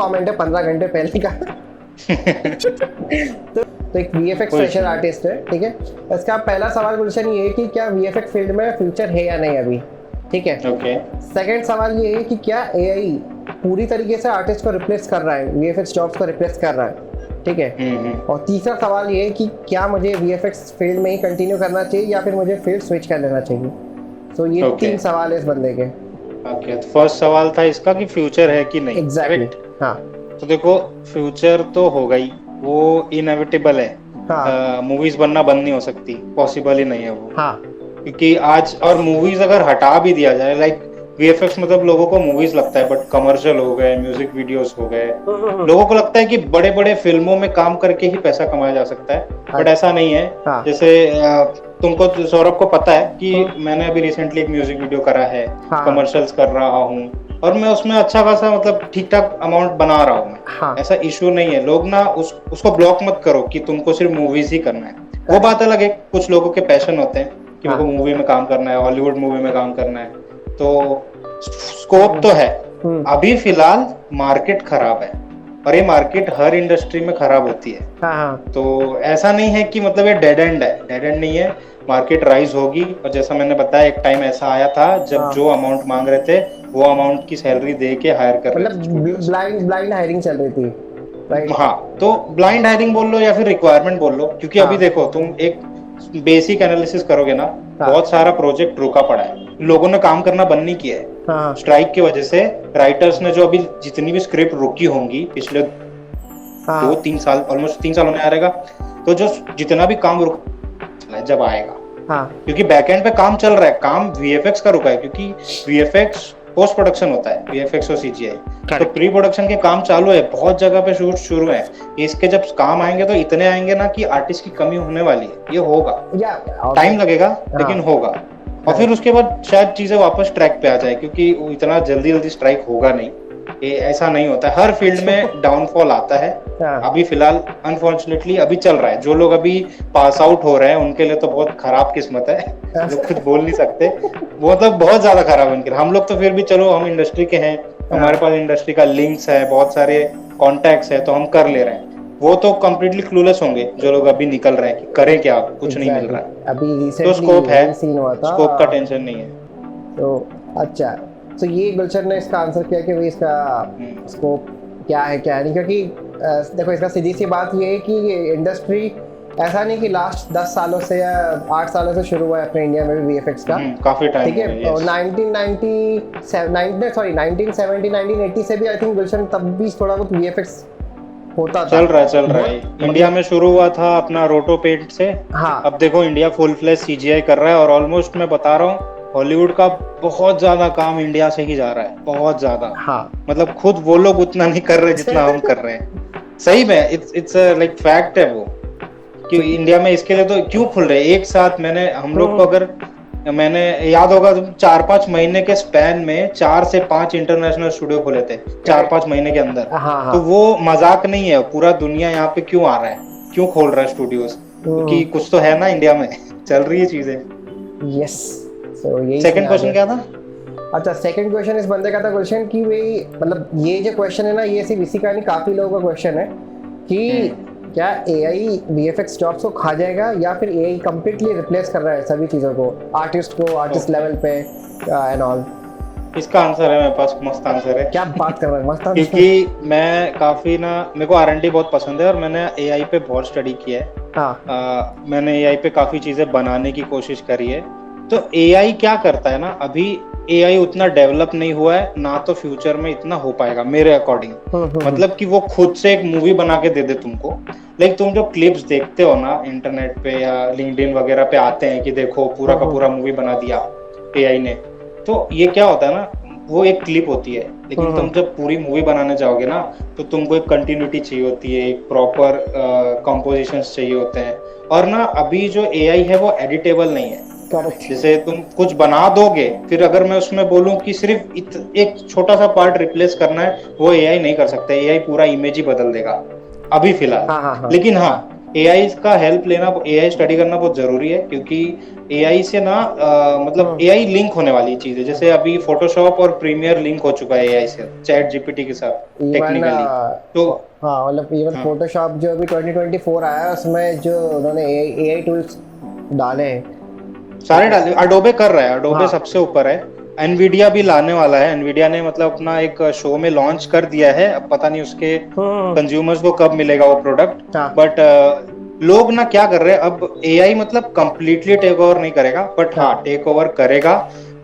Comment है 15 घंटे पहले का। तो एक VFX फ्रेशर आर्टिस्ट है, ठीक है। इसका पहला सवाल गुलशन ये है कि क्या VFX फील्ड में फ्यूचर है या नहीं अभी, ठीक है। ओके। सेकंड सवाल ये है कि क्या AI पूरी तरीके से आर्टिस्ट को रिप्लेस कर रहा है, VFX जॉब्स को रिप्लेस कर रहा है, ठीक है। और तीसरा सवाल ये है कि क्या मुझे VFX फील्ड में ही कंटिन्यू करना चाहिए या फिर मुझे फील्ड स्विच कर लेना चाहिए। तो ये तीन सवाल है इस बंदे के। ओके, तो फर्स्ट सवाल था इसका कि फ्यूचर है कि नहीं। एग्जैक्टली, हाँ। तो देखो, फ्यूचर तो होगा ही, वो इनएविटेबल है। हाँ। मूवीज बनना बंद नहीं हो सकती, पॉसिबल ही नहीं है वो। हाँ। क्योंकि आज और मूवीज अगर हटा भी दिया जाए, लाइक VFX मतलब लोगों को मूवीज लगता है, बट कमर्शियल हो गए, म्यूजिक वीडियोस हो गए, लोगों को लगता है कि बड़े बड़े फिल्मों में काम करके ही पैसा कमाया जा सकता है, बट ऐसा नहीं है। हाँ। जैसे तुमको, सौरभ को पता है कि मैंने अभी रिसेंटली एक म्यूजिक वीडियो करा है, कमर्शियल्स कर रहा हूँ, और मैं उसमें अच्छा खासा मतलब ठीक ठाक अमाउंट बना रहा हूँ। हाँ। ऐसा इशू नहीं है। लोग ना उसको ब्लॉक मत करो कि तुमको सिर्फ मूवीज ही करना है। वो बात अलग है, कुछ लोगों के पैशन होते हैं कि उनको मूवी में काम करना है, हॉलीवुड मूवी में काम करना है, तो स्कोप तो है। अभी फिलहाल मार्केट खराब है, और ये मार्केट हर इंडस्ट्री में खराब होती है। तो ऐसा नहीं है कि मतलब ये डेड एंड है, डेड एंड नहीं है। मार्केट राइज होगी, और जैसा मैंने बताया, एक टाइम ऐसा आया था जब जो अमाउंट मांग रहे थे वो अमाउंट की सैलरी दे के हायर कर रहे थे। मतलब ब्लाइंड हायरिंग चल रही थी, राइट? हाँ, तो ब्लाइंड हायरिंग बोल लो या फिर रिक्वायरमेंट बोल लो, क्योंकि अभी देखो, तुम एक बेसिक एनालिसिस करोगे ना, बहुत सारा प्रोजेक्ट रुका पड़ा है, लोगों ने काम करना बंद नहीं किया है। स्ट्राइक की वजह से राइटर्स ने जो अभी जितनी भी स्क्रिप्ट रुकी होंगी पिछले 2-3 साल, ऑलमोस्ट 3 साल होने आ रहेगा, तो जो जितना भी काम रुका है जब आएगा, क्योंकि बैकएंड पे काम चल रहा है, काम VFX का रुका है, क्योंकि VFX पोस्ट प्रोडक्शन होता है, VFX और CGI, तो प्री प्रोडक्शन के काम चालू है, बहुत जगह पे शूट शुरू है। इसके जब काम आएंगे तो इतने आएंगे ना कि आर्टिस्ट की कमी होने वाली है। ये होगा, टाइम लगेगा, लेकिन होगा। और फिर उसके बाद शायद चीजें वापस ट्रैक पे आ जाए, क्योंकि इतना जल्दी स्ट्राइक होगा नहीं। ये ऐसा नहीं होता है, हर फील्ड में डाउनफॉल आता है। अभी फिलहाल अनफॉर्चुनेटली अभी चल रहा है। जो लोग अभी पास आउट हो रहे हैं उनके लिए तो बहुत खराब किस्मत है, लोग कुछ बोल नहीं सकते, वो मतलब बहुत ज्यादा खराब है उनके लिए। हम लोग तो फिर भी चलो, हम इंडस्ट्री के हैं, हमारे पास इंडस्ट्री का लिंक्स है, बहुत सारे कॉन्टैक्ट्स है, तो हम कर ले रहे हैं। वो तो कम्प्लीटली क्लूलेस होंगे जो लोग अभी निकल रहे हैं कि करें क्या, कुछ नहीं मिल रहा है। अभी तो स्कोप है, स्कोप का टेंशन नहीं है। तो अच्छा, तो ये गुलशन ने इसका आंसर किया कि भाई इसका स्कोप क्या है क्या नहीं, क्योंकि देखो, इसका सीधी सी बात ये है कि ये इंडस्ट्री ऐसा नहीं कि लास्ट 10 सालों से या 8 सालों से शुरू हुआ है अपने इंडिया में भी VFX का, काफी टाइम, ठीक है। और 1980 से भी आई थिंक गुलशन तब भी थोड़ा बहुत VFX होता था, चल रहा है। इंडिया में शुरू हुआ था अपना रोटो पेंट से। हाँ। अब देखो, इंडिया फुल फ्लैश CGI कर रहा है, और ऑलमोस्ट मैं बता रहा हूँ हॉलीवुड का बहुत ज्यादा काम इंडिया से ही जा रहा है, बहुत ज्यादा। हाँ। मतलब खुद वो लोग उतना नहीं कर रहे जितना हम कर रहे हैं। सही में इट्स लाइक फैक्ट है वो, कि इंडिया में इसके लिए तो क्यों खुल रहे हैं एक साथ। हम लोग को अगर मैंने याद होगा 4-5 महीने के स्पैन में 4 से 5 इंटरनेशनल स्टूडियो खोले थे 4-5 महीने के अंदर। तो वो मजाक नहीं है, पूरा दुनिया यहाँ पे क्यों आ रहा है, क्यों खोल रहा है स्टूडियोज, क्योंकि कुछ तो है ना इंडिया में, चल रही है चीजें। यस। यही सेकंड क्वेश्चन क्या था? अच्छा, सेकंड क्वेश्चन इस बंदे का था क्वेश्चन कि भाई, मतलब ये जो क्वेश्चन है ना, ये सिर्फ इसी का नहीं, काफी लोगों का क्वेश्चन है कि क्या AI VFX जॉब्स को खा जाएगा या फिर AI कंप्लीटली रिप्लेस कर रहा है सभी चीजों को, आर्टिस्ट लेवल पे एंड ऑल। इसका आंसर है मेरे पास, मस्त आंसर है। क्या बात कर रहा है, मस्त आंसर। क्योंकि मैं काफी ना, मेरे को R&D बहुत पसंद है, और मैंने AI पे बहुत स्टडी किया है। मैंने AI पे काफी चीजें बनाने की कोशिश करी है। तो AI क्या करता है ना, अभी AI उतना डेवलप नहीं हुआ है, ना तो फ्यूचर में इतना हो पाएगा मेरे अकॉर्डिंग। मतलब कि वो खुद से एक मूवी बना के दे दे तुमको। लाइक तुम जो क्लिप्स देखते हो ना इंटरनेट पे या लिंक्डइन वगैरह पे आते हैं कि देखो पूरा का पूरा मूवी बना दिया AI ने, तो ये क्या होता है ना, वो एक क्लिप होती है, लेकिन तुम जब पूरी मूवी बनाने जाओगे ना, तो तुमको एक कंटिन्यूटी चाहिए होती है, एक प्रॉपर कंपोजिशंस चाहिए होते हैं। और ना अभी जो AI है वो एडिटेबल नहीं है। जैसे तुम कुछ बना दोगे, फिर अगर मैं उसमें बोलूं कि सिर्फ एक छोटा सा पार्ट रिप्लेस करना है, वो AI नहीं कर सकता। AI पूरा इमेज ही बदल देगा अभी फिलहाल। लेकिन हाँ, एआई का हेल्प लेना, एआई स्टडी करना बहुत जरूरी है, क्योंकि एआई से ना मतलब एआई लिंक होने वाली चीज है। जैसे अभी फोटोशॉप और प्रीमियर लिंक हो चुका है एआई से, चैट जीपीटी के साथ इवन टेक्निकली। तो हाँ मतलब इवन हाँ, फोटोशॉप जो अभी 2024 आया है उसमें जो उन्होंने एआई टूल्स डाले हैं। सारे डाले, अडोबे कर रहा है, अडोबे हाँ सबसे ऊपर है। एनवीडिया भी लाने वाला है, एनवीडिया ने मतलब अपना एक शो में लॉन्च कर दिया है, अब पता नहीं उसके कंज्यूमर्स को कब मिलेगा वो प्रोडक्ट। हाँ बट लोग ना क्या कर रहे हैं, अब एआई मतलब कंप्लीटली टेक ओवर नहीं करेगा, बट हाँ टेक ओवर करेगा।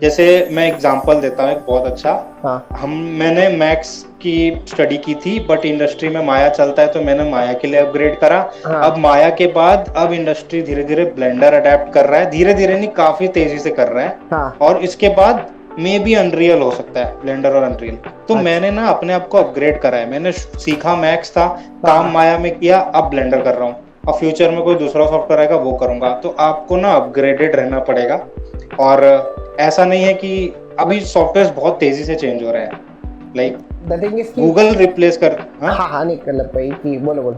जैसे मैं एग्जांपल देता हूँ एक बहुत अच्छा। हाँ मैंने मैक्स की स्टडी की थी, बट इंडस्ट्री में माया चलता है तो मैंने माया के लिए अपग्रेड करा। हाँ अब माया के बाद अब इंडस्ट्री धीरे धीरे ब्लेंडर अडेप्ट कर रहा है, धीरे धीरे नहीं काफी तेजी से कर रहा है। हाँ और इसके बाद मे भी अनरियल हो सकता है, ब्लेंडर और अनरियल। तो अच्छा। मैंने ना अपने आप को अपग्रेड करा है, मैंने सीखा मैक्स था, काम माया में किया, अब ब्लेंडर कर रहा हूँ। और फ्यूचर में कोई दूसरा सॉफ्टवेयर आएगा वो करूंगा। तो आपको ना अपग्रेडेड रहना पड़ेगा। और ऐसा नहीं है कि अभी सॉफ्टवेयर बहुत तेजी से चेंज हो रहे हैं, like the thing is Google replace कर। हाँ हाँ हाँ नहीं कर भाई कि बोलो बोलो।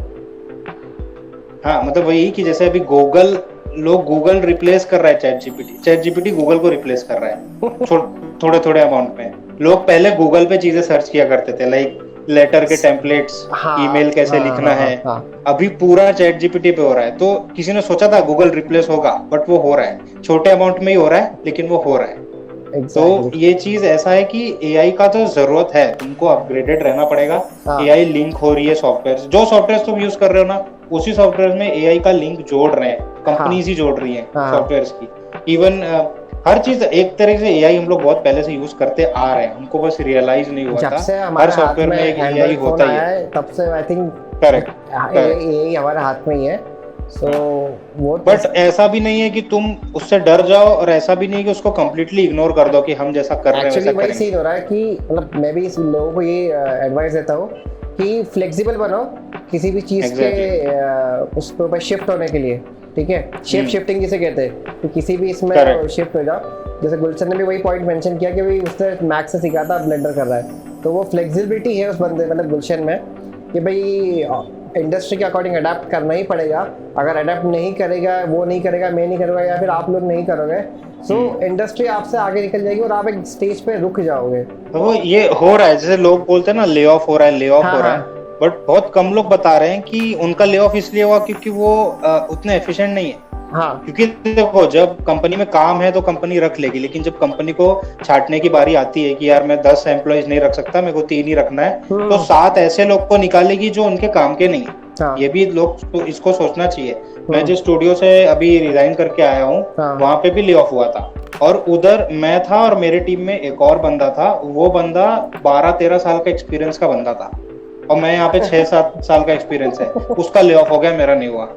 हाँ, मतलब वही कि जैसे अभी गूगल, लोग गूगल रिप्लेस कर रहा है चैट जीपीटी गूगल को रिप्लेस कर रहा है थोड़े थोड़े अमाउंट में। लोग पहले गूगल पे चीजें सर्च किया करते थे, लाइक लेटर के टेम्पलेट्स, हाँ ईमेल कैसे हाँ लिखना हाँ है। हाँ अभी पूरा चैट जीपीटी पे हो रहा है। तो किसी ने सोचा था गूगल रिप्लेस होगा, बट वो हो रहा है, छोटे अमाउंट में ही हो रहा है, लेकिन वो हो रहा है। तो एग्जैक्टली ये चीज ऐसा है कि एआई का तो जरूरत है, तुमको अपग्रेडेड रहना पड़ेगा। हाँ एआई लिंक हो रही है सॉफ्टवेयर, जो सॉफ्टवेयर तुम यूज कर रहे हो ना, उसी सॉफ्टवेयर में एआई का लिंक जोड़ रहे हैं, कंपनीज ही जोड़ रही हैं हाँ सॉफ्टवेयर की। इवन हर चीज एक तरह से एआई हम लोग बहुत पहले से यूज करते आ रहे हैं, हमको बस रियलाइज नहीं हुआ जब था। से हर हमारे हाथ सॉफ्टवेयर में में एक एआई एंड्रॉइड फोन होता ही आया है। है तब से आई थिंक करेक्ट। यही हमारे हाथ में ही है। सो वो बट ऐसा भी नहीं है कि तुम उससे डर जाओ, और ऐसा भी नहीं है कि उसको कम्प्लीटली इग्नोर कर दो कि हम जैसा कर रहे हैं एक्चुअली वैसा वही करेंगे। सीन हो रहा है कि मतलब मैं भी इस लोगों को ये एडवाइस देता हूँ कि फ्लेक्सिबल बनो किसी भी चीज़ के उसके ऊपर शिफ्ट होने के लिए। ठीक है, शिफ्टिंग जिसे कहते हैं, तो किसी भी इसमें शिफ्ट हो जाओ। जैसे गुलशन ने भी वही पॉइंट मेंशन किया कि भाई उसने मैक्स से सीखा था, ब्लेंडर कर रहा है, तो वो फ्लेक्सिबिलिटी है उस बंदे मतलब गुलशन में कि भाई इंडस्ट्री के अकॉर्डिंग अडेप्ट करना ही पड़ेगा। अगर अडेप्ट नहीं करेगा, वो नहीं करेगा, मैं नहीं करूँगा, या फिर आप लोग नहीं करोगे, सो इंडस्ट्री आपसे आगे निकल जाएगी और आप एक स्टेज पे रुक जाओगे। तो वो ये हो रहा है, जैसे लोग बोलते हैं ना ले ऑफ हो रहा है, ले ऑफ हो रहा है, बट बहुत कम लोग बता रहे हैं कि उनका ले ऑफ इसलिए हुआ क्योंकि वो उतने एफिशिएंट नहीं है। हाँ क्योंकि देखो, जब कंपनी में काम है तो कंपनी रख लेगी, लेकिन जब कंपनी को छाटने की बारी आती है कि यार मैं 10 एम्प्लॉइज नहीं रख सकता, मेरे को 3 ही रखना है, तो 7 ऐसे लोग को निकालेगी जो उनके काम के नहीं है। ये भी लोग तो इसको सोचना चाहिए। मैं जिस स्टूडियो से अभी रिजाइन करके आया हूँ, वहां पे भी ले ऑफ हुआ था, और उधर मैं था और मेरे टीम में एक और बंदा था। वो बंदा 12-13 साल का एक्सपीरियंस का बंदा था, और मैं यहाँ पे 6-7 साल का एक्सपीरियंस है। उसका ले ऑफ हो गया, मेरा नहीं हुआ।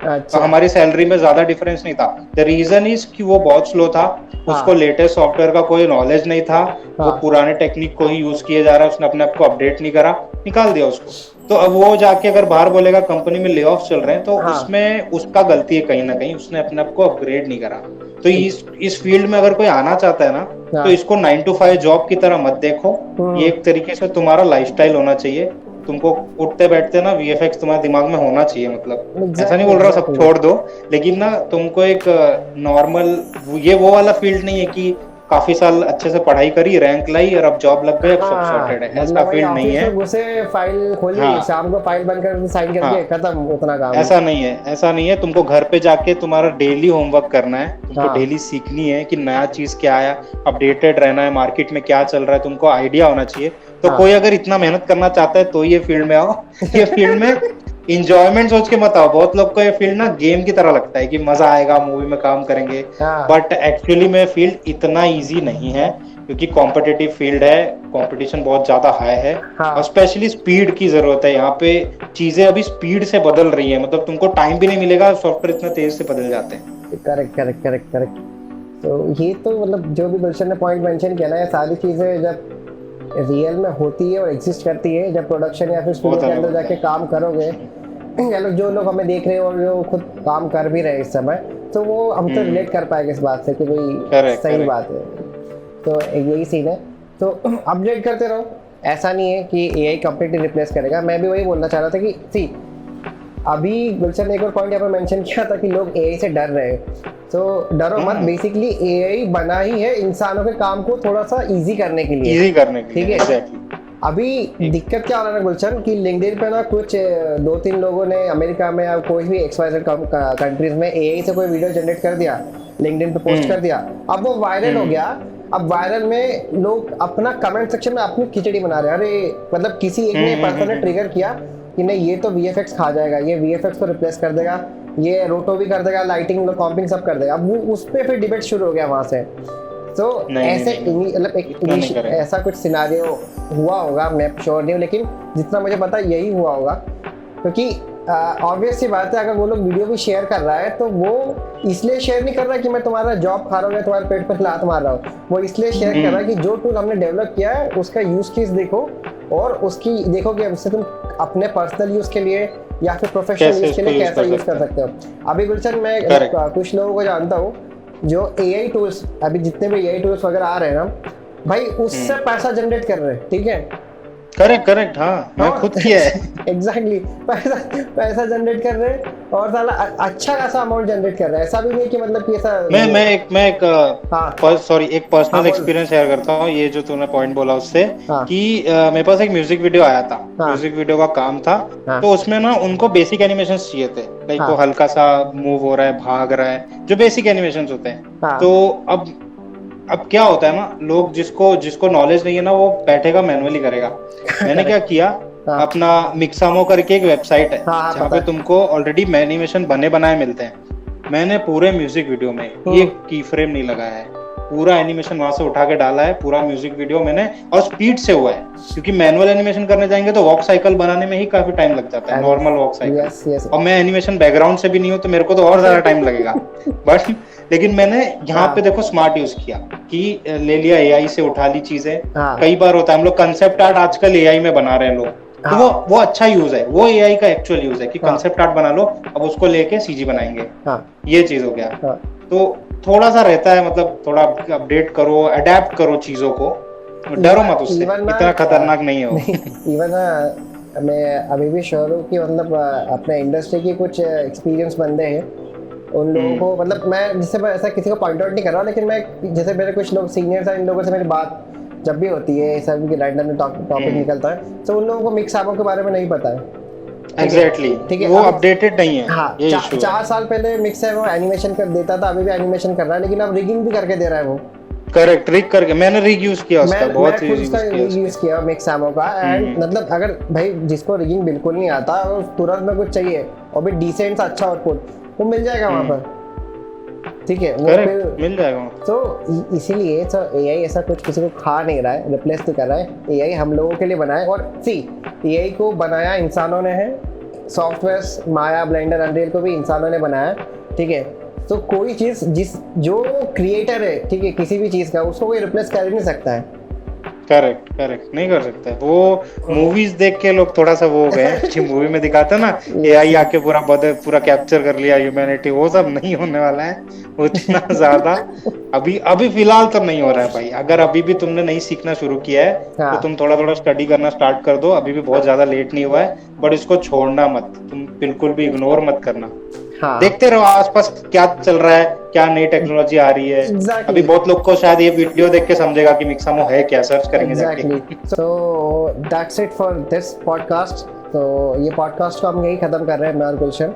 अच्छा। तो हमारी सैलरी में ज्यादा डिफरेंस नहीं था। द रीजन इज कि वो बहुत स्लो था, उसको लेटेस्ट सॉफ्टवेयर का कोई नॉलेज नहीं था, वो पुराने टेक्निक को ही यूज किए जा रहा है, उसने अपने आप को अपडेट नहीं करा, निकाल दिया उसको। तो अब वो जाके अगर बाहर बोलेगा कंपनी में ले ऑफ चल रहे हैं, तो उसमें उसका गलती है कहीं ना कहीं, उसने अपने आप को अपग्रेड नहीं करा। तो इस फील्ड में अगर कोई आना चाहता है ना, तो इसको 9 to 5 जॉब की तरह मत देखो। ये एक तरीके से तुम्हारा लाइफस्टाइल होना चाहिए। तुमको उठते बैठते ना वीएफएक्स तुम्हारे दिमाग में होना चाहिए। मतलब ऐसा नहीं बोल रहा सब छोड़ दो, लेकिन ना तुमको एक नॉर्मल, ये वो वाला फील्ड नहीं है कि काफी साल अच्छे से पढ़ाई करी, रैंक लाई और अब जॉब लग गए, अब सब सॉर्टेड है। ऐसा फील्ड नहीं है। घुसे, फाइल खोली, शाम को फाइल बंद कर साइन करके खत्म, उतना काम। ऐसा नहीं है, ऐसा नहीं है। तुमको घर पे जाके तुम्हारा डेली होमवर्क करना है, तुमको डेली सीखनी है कि नया चीज क्या आया, अपडेटेड रहना है, मार्केट में क्या चल रहा है, तुमको आइडिया होना चाहिए। तो कोई अगर इतना मेहनत करना चाहता है तो ये फील्ड में आओ। ये फील्ड में इंजॉयमेंट सोच के मत आओ। बहुत लोग को ये फील्ड ना गेम की तरह लगता है कि मजा आएगा, मूवी में काम करेंगे, बट एक्चुअली में फील्ड इतना इजी नहीं है, क्योंकि कॉम्पिटिटिव फील्ड है, कंपटीशन बहुत ज्यादा हाई है, और स्पेशली स्पीड की जरूरत है। यहाँ पे चीजें अभी स्पीड से बदल रही है, मतलब तुमको टाइम भी नहीं मिलेगा, सॉफ्टवेयर इतना तेज से बदल जाते हैं। करेक्ट। तो ये तो मतलब जो भी गुलशन ने पॉइंट मेंशन किया ना, ये सारी चीजें जब रियल में होती है और एग्जिस्ट करती है, जब प्रोडक्शन या फिर स्टूडियो के अंदर जाके काम करोगे, या लोग जो लोग हमें देख रहे हैं और जो खुद काम कर भी रहे हैं इस समय, तो वो हम तो रिलेट कर पाएंगे इस बात से कि भाई सही बात है। तो यही सीन है, तो अपडेट करते रहो। ऐसा नहीं है कि एआई कंप्लीटली रिप्लेस करेगा। मैं भी वही बोलना चाह रहा था कि सी अभी गुलशन ने एक और पॉइंट यहाँ पर मेंशन किया था कि लोग एआई से डर रहे हैं, तो डरो मत, बेसिकली एआई बना ही है इंसानों के काम को थोड़ा सा इजी करने के लिए, इजी करने के लिए, ठीक है। अभी दिक्कत क्या हो रहा है गुलशन कि लिंक्डइन पे ना कुछ 2-3 लोगों ने अमेरिका में या कोई भी XYZ कंट्रीज में एआई से कोई वीडियो जनरेट कर दिया, लिंक्डइन पे पोस्ट कर दिया, अब वो वायरल हो गया। अब वायरल में लोग अपना कमेंट सेक्शन में अपनी खिचड़ी बना रहे हैं, अरे मतलब किसी एक ने पर्सन ने ट्रिगर किया कि नहीं ये तो VFX खा जाएगा, ये VFX को रिप्लेस कर देगा, ये रोटो भी कर देगा, लाइटिंग कॉम्पिंग सब कर देगा। अब वो उस पर फिर डिबेट शुरू हो गया वहां से। तो ऐसे मतलब एक ऐसा कुछ सिनारियो हुआ होगा, मैं श्योर नहीं हूँ, लेकिन जितना मुझे पता यही हुआ होगा, क्योंकि ऑब्वियस सी बात है, अगर वो लोग वीडियो भी शेयर कर रहा है तो वो इसलिए शेयर नहीं कर रहा है कि मैं तुम्हारा जॉब खा रहा हूँ या तुम्हारे पेट पर लात मार रहा हूँ, वो इसलिए शेयर कर रहा है कि जो टूल हमने डेवलप किया है उसका यूज केस देखो और उसकी देखो कि उससे तुम अपने पर्सनल यूज के लिए या फिर प्रोफेशनल यूज के लिए कैसा यूज कर सकते हो। अभी गुलशन मैं कुछ लोगों को जानता हूँ जो एआई टूल्स, अभी जितने भी एआई टूल्स वगैरह आ रहे हैं ना भाई, उससे पैसा जनरेट कर रहे हैं, ठीक है। करेक्ट हाँ, मैं खुद किया है। एग्जैक्टली पैसा जनरेट कर रहे हैं और साला अच्छा खासा अमाउंट जनरेट कर रहे हैं। ऐसा भी नहीं कि मतलब कि ऐसा मैं एक पर्सनल एक्सपीरियंस शेयर करता हूँ, ये जो तूने पॉइंट बोला उससे, कि मेरे पास एक म्यूजिक वीडियो आया था, म्यूजिक वीडियो का काम था, तो उसमें ना उनको बेसिक एनिमेशन चाहिए थे, लाइक वो हल्का सा मूव हो रहा है, भाग रहा है, जो बेसिक एनिमेशन होते हैं। तो अब क्या होता है ना, लोग जिसको नॉलेज नहीं है ना, वो बैठेगा मैनुअली करेगा। मैंने क्या किया, अपना मिक्सामो करके एक वेबसाइट है जहाँ पे तुमको ऑलरेडी एनिमेशन बने बनाए मिलते हैं। मैंने पूरे म्यूजिक वीडियो में एक की फ्रेम नहीं लगाया है, पूरा एनिमेशन वहां से उठा के डाला है, पूरा म्यूजिक वीडियो मैंने, और स्पीड से हुआ है, क्योंकि मैनुअल एनिमेशन करने जाएंगे तो वॉक साइकिल बनाने में ही काफी टाइम लग जाता है, नॉर्मल वॉक साइकिल, और मैं एनिमेशन बैकग्राउंड से भी नहीं हूँ तो मेरे को तो और ज्यादा टाइम लगेगा। बट लेकिन मैंने यहाँ पे देखो स्मार्ट यूज किया कि ले लिया एआई से, उठा ली चीजें। कई बार होता है हम लोग कंसेप्ट आर्ट आजकल एआई में बना रहे हैं लोग, तो वो अच्छा यूज है, वो एआई का एक्चुअल यूज है कि कंसेप्ट आर्ट बना लो, अब उसको लेके सीजी बनाएंगे, ये चीज हो गया। तो थोड़ा सा रहता है, मतलब थोड़ा अपडेट करो, अडेप्ट करो चीजों को, डरो मत उससे, इतना खतरनाक नहीं है। इवन मैं अभी भी श्योर हूँ कि मतलब अपने इंडस्ट्री के कुछ एक्सपीरियंस बंदे हैं, उन लोगों को मतलब मैं जिससे ऐसा किसी को पॉइंट आउट नहीं कर रहा, लेकिन मैं जैसे मेरे कुछ लोग सीनियर्स हैं, इन लोगों से मेरी बात जब भी होती है, सब की रैंडम में टॉपिक निकलता है, तो उन लोगों को मिक्सामो के बारे में नहीं पता है। एग्जैक्टली, ठीक है, वो अपडेटेड नहीं है। हाँ, 4 साल पहले मिक्सामो एनिमेशन कर देता था, अभी भी एनिमेशन कर रहा है, लेकिन अब रिगिंग भी करके दे रहा है वो। करेक्ट, रिग करके मैंने रिग यूज किया उसका, बहुत यूज किया मिक्सामो का। एंड मतलब अगर भाई जिसको रिगिंग बिल्कुल नहीं आता और तुरंत में कुछ चाहिए और भी डिसेंट सा अच्छा आउटपुट, वो मिल जाएगा वहां पर, ठीक है, वो फिर मिल जाएगा। तो इसीलिए तो एआई ऐसा कुछ किसी को खा नहीं रहा है, रिप्लेस नहीं कर रहा है। एआई हम लोगों के लिए बनाया, और एआई को बनाया इंसानों ने है, सॉफ्टवेयर्स माया, ब्लेंडर, अनरियल को भी इंसानों ने बनाया, ठीक है। तो कोई चीज जो क्रिएटर है, ठीक है, किसी भी चीज का, उसको कोई रिप्लेस कर ही नहीं सकता है। करेक्ट नहीं कर सकता। वो मूवीज देख के लोग थोड़ा सा वो हो गए, मूवी में दिखाते ना एआई आके पूरा कैप्चर कर लिया ह्यूमैनिटी, वो सब नहीं होने वाला है उतना ज्यादा। अभी फिलहाल तो नहीं हो रहा है भाई। अगर अभी भी तुमने नहीं सीखना शुरू किया है तो तुम थोड़ा स्टडी करना स्टार्ट कर दो, अभी भी बहुत ज्यादा लेट नहीं हुआ है, बट इसको छोड़ना मत, तुम बिल्कुल भी इग्नोर मत करना। देखते रहो आसपास क्या चल रहा है, क्या नई टेक्नोलॉजी आ रही है। अभी बहुत लोग को शायद ये वीडियो देख के समझेगा कि मिक्सामो है क्या, सर्च करेंगे जाके। So that's it for this podcast. तो ये पॉडकास्ट को हम यही खत्म कर रहे हैं, मैं और गुलशन।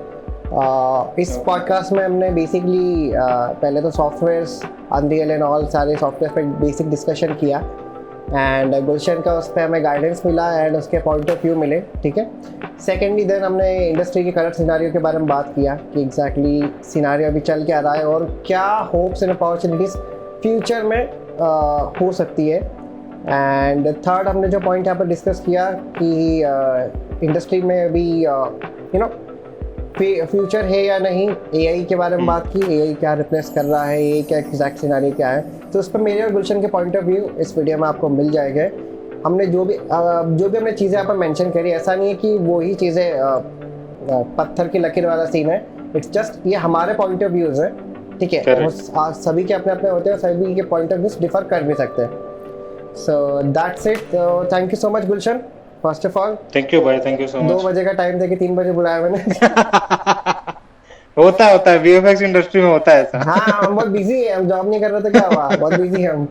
इस पॉडकास्ट में हमने बेसिकली पहले तो सॉफ्टवेयर्स, अनरियल एंड ऑल सारे सॉफ्टवेयर पे बेसिक डिस्कशन किया, एंड गुलशन का उस पर हमें गाइडेंस मिला एंड उसके पॉइंट ऑफ व्यू मिले, ठीक है। सेकेंडली देन हमने इंडस्ट्री के करंट सिनारियो के बारे में बात किया कि एग्जैक्टली सिनारियो अभी चल क्या रहा है और क्या होप्स एंड अपॉर्चुनिटीज़ फ्यूचर में हो सकती है। एंड थर्ड हमने जो पॉइंट यहाँ पर डिस्कस किया कि इंडस्ट्री में अभी फ्यूचर है या नहीं, एआई के बारे में बात की, एआई क्या रिप्लेस कर रहा है, एआई क्या एग्जैक्ट सिनारियो क्या है। तो उस पर मेरे और गुलशन के पॉइंट ऑफ व्यू इस वीडियो में आपको मिल जाएंगे। हमने जो भी हमने चीज़ें यहाँ पर मेंशन करी, ऐसा नहीं है कि वही चीज़ें पत्थर की लकीर वाला सीन है, इट्स जस्ट ये हमारे पॉइंट ऑफ व्यूज़ है, ठीक है। सभी के अपने अपने होते हैं, सभी के पॉइंट ऑफ व्यूज डिफर कर भी सकते हैं। So that's it. Thank you so much Gulshan first of all thank you भाई, थैंक यू सो 2 मच। बजे का टाइम दे के 3 बजे बुलाया मैंने। होता है वीएफएक्स इंडस्ट्री में होता है ऐसा। हाँ हम बहुत बिजी है, हम जॉब नहीं कर रहे तो क्या हुआ, बहुत बिजी है हम।